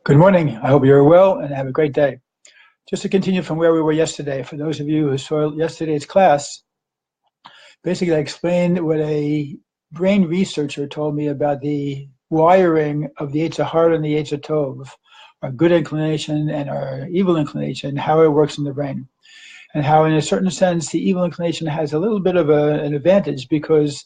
Good morning. I hope you're well and have a great day. Just to continue from where we were yesterday, for those of you who saw yesterday's class, basically I explained what a brain researcher told me about the wiring of the Yetzer Hara and the Yetzer Tov, our good inclination and our evil inclination, how it works in the brain. And how, in a certain sense, the evil inclination has a little bit of an advantage because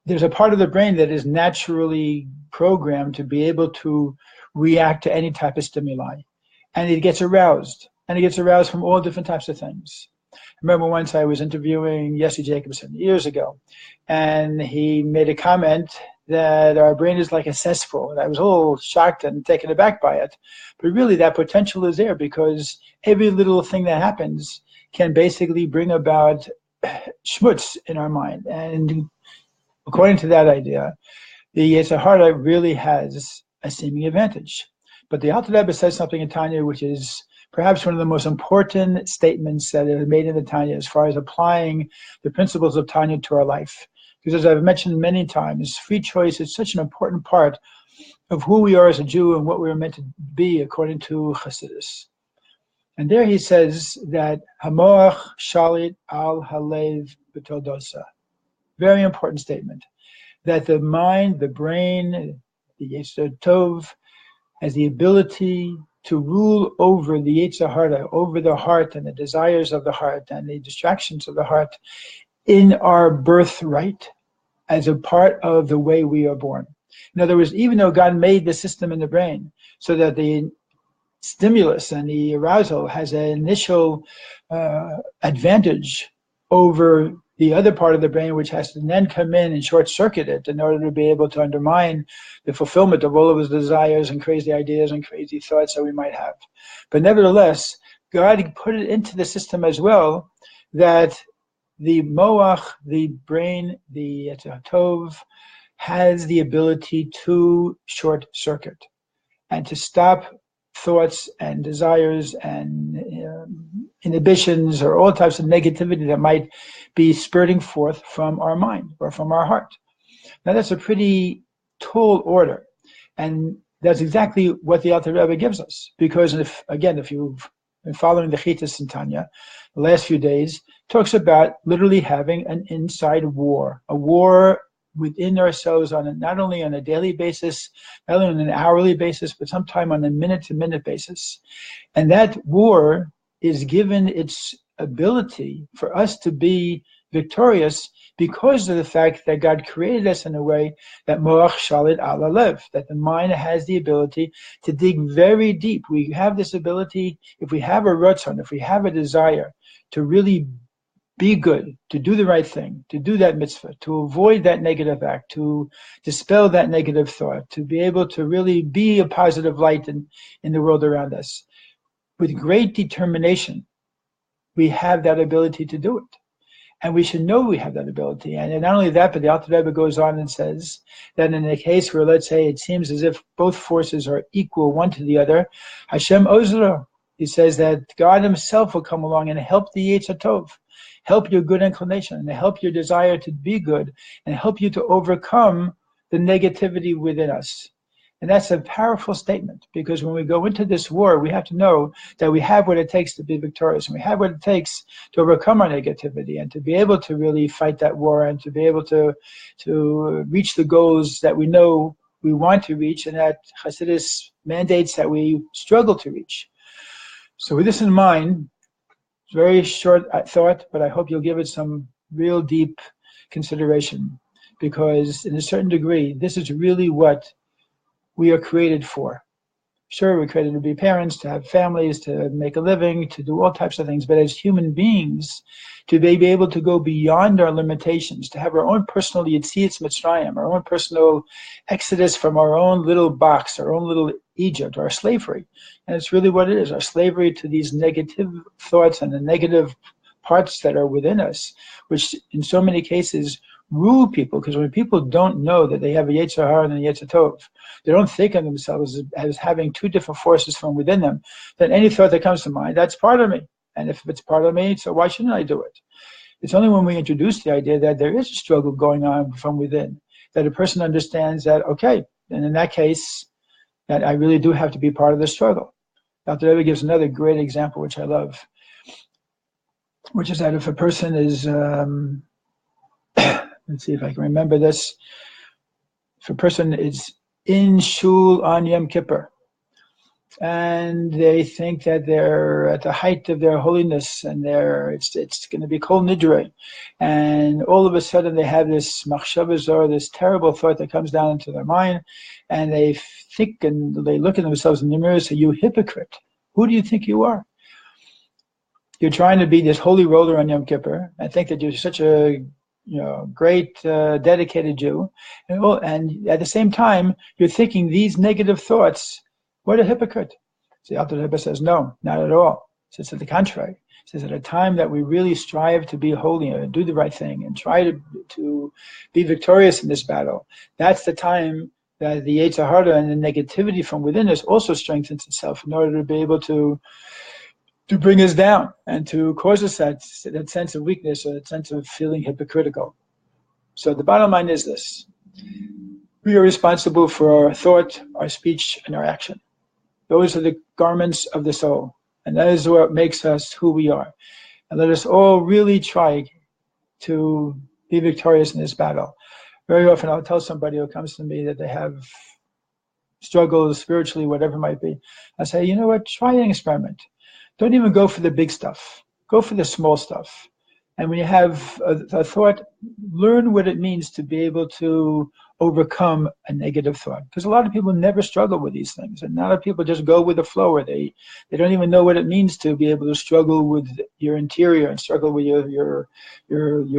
there's a part of the brain that is naturally programmed to be able to react to any type of stimuli. And it gets aroused. And it gets aroused from all different types of things. I remember once I was interviewing Jesse Jacobson years ago, and he made a comment that our brain is like a cesspool. And I was a little shocked and taken aback by it. But really, that potential is there because every little thing that happens can basically bring about schmutz in our mind. And according to that idea, the Yetzer Hara really has a seeming advantage. But the Alter Rebbe says something in Tanya which is perhaps one of the most important statements that are made in the Tanya as far as applying the principles of Tanya to our life. Because as I've mentioned many times, free choice is such an important part of who we are as a Jew and what we're meant to be according to Chassidus. And there he says that Hamoach shalit al halev b'toldosa. Very important statement. That the mind, the brain, the Yetzer Tov, has the ability to rule over the Yetzer Hara, over the heart and the desires of the heart and the distractions of the heart in our birthright as a part of the way we are born. In other words, even though God made the system in the brain so that the stimulus and the arousal has an initial advantage over the other part of the brain, which has to then come in and short-circuit it in order to be able to undermine the fulfillment of all of his desires and crazy ideas and crazy thoughts that we might have. But nevertheless, God put it into the system as well that the moach, the brain, the Yetzer Tov, has the ability to short-circuit and to stop thoughts and desires and inhibitions or all types of negativity that might be spurting forth from our mind or from our heart. Now that's a pretty tall order, and that's exactly what the Alter Rebbe gives us. Because if you've been following the Chitas in Tanya, the last few days talks about literally having an inside war, a war within ourselves not only on a daily basis, not only on an hourly basis, but sometime on a minute-to-minute basis. And that war is given its ability for us to be victorious because of the fact that God created us in a way that moach shalit al halev, that the mind has the ability to dig very deep. We have this ability, if we have a ratzon, if we have a desire to really be good, to do the right thing, to do that mitzvah, to avoid that negative act, to dispel that negative thought, to be able to really be a positive light in the world around us. With great determination, we have that ability to do it. And we should know we have that ability. And not only that, but the Alter Rebbe goes on and says that in a case where, let's say, it seems as if both forces are equal one to the other, Hashem Ozra, he says that God himself will come along and help the Yetzer Tov, help your good inclination, and help your desire to be good, and help you to overcome the negativity within us. And that's a powerful statement, because when we go into this war, we have to know that we have what it takes to be victorious, and we have what it takes to overcome our negativity, and to be able to really fight that war, and to be able to reach the goals that we know we want to reach, and that Chassidus mandates that we struggle to reach. So with this in mind, very short thought, but I hope you'll give it some real deep consideration, because in a certain degree, this is really what we are created for. Sure, we're created to be parents, to have families, to make a living, to do all types of things, but as human beings, to be able to go beyond our limitations, to have our own personal Yetzias Mitzrayim, our own personal exodus from our own little box, our own little Egypt, our slavery. And it's really what it is, our slavery to these negative thoughts and the negative parts that are within us, which in so many cases rule people, because when people don't know that they have a Yetzer Hara and a Yetzer Tov, they don't think of themselves as having two different forces from within them, then any thought that comes to mind, that's part of me. And if it's part of me, so why shouldn't I do it? It's only when we introduce the idea that there is a struggle going on from within, that a person understands that, okay, and in that case, that I really do have to be part of the struggle. Dr. Rebbe gives another great example, which I love, which is that if a person is, let's see if I can remember this, if a person is in shul on Yom Kippur, and they think that they're at the height of their holiness, and it's going to be kol nidre, and all of a sudden they have this machshava zor, this terrible thought that comes down into their mind, and they think and they look at themselves in the mirror and say, "You hypocrite! Who do you think you are? You're trying to be this holy roller on Yom Kippur and think that you're such a great dedicated Jew, and at the same time you're thinking these negative thoughts. What a hypocrite." So the Alter Rebbe says, no, not at all. He says, to the contrary. He says, at a time that we really strive to be holy and do the right thing and try to be victorious in this battle, that's the time that the Yetzer Hara and the negativity from within us also strengthens itself in order to be able to bring us down and to cause us that sense of weakness or that sense of feeling hypocritical. So the bottom line is this. We are responsible for our thought, our speech, and our action. Those are the garments of the soul, and that is what makes us who we are. And let us all really try to be victorious in this battle. Very often I'll tell somebody who comes to me that they have struggles spiritually, whatever it might be. I say, you know what, try an experiment. Don't even go for the big stuff. Go for the small stuff. And when you have a thought, learn what it means to be able to overcome a negative thought. Because a lot of people never struggle with these things. And a lot of people just go with the flow, or they don't even know what it means to be able to struggle with your interior and struggle with your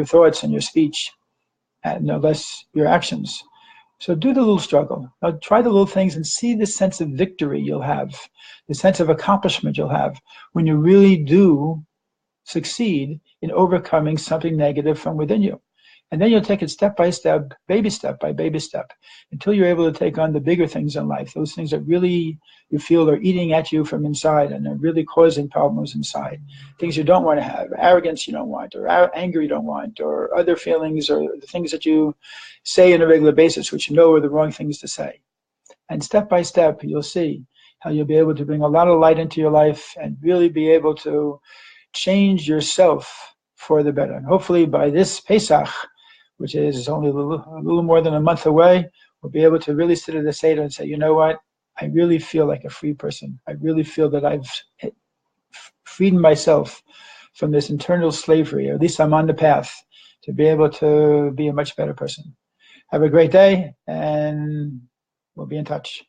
thoughts and your speech, and no less your actions. So do the little struggle. Now try the little things and see the sense of victory you'll have, the sense of accomplishment you'll have when you really do succeed in overcoming something negative from within you. And then you'll take it step by step by baby step, until you're able to take on the bigger things in life, those things that really you feel are eating at you from inside and are really causing problems inside. Things you don't want to have, arrogance you don't want, or anger you don't want, or other feelings, or the things that you say on a regular basis, which you know are the wrong things to say. And step by step, you'll see how you'll be able to bring a lot of light into your life and really be able to change yourself for the better. And hopefully by this Pesach, which is only a little more than a month away, we'll be able to really sit at the Seder and say, you know what, I really feel like a free person. I really feel that I've freed myself from this internal slavery, or at least I'm on the path to be able to be a much better person. Have a great day, and we'll be in touch.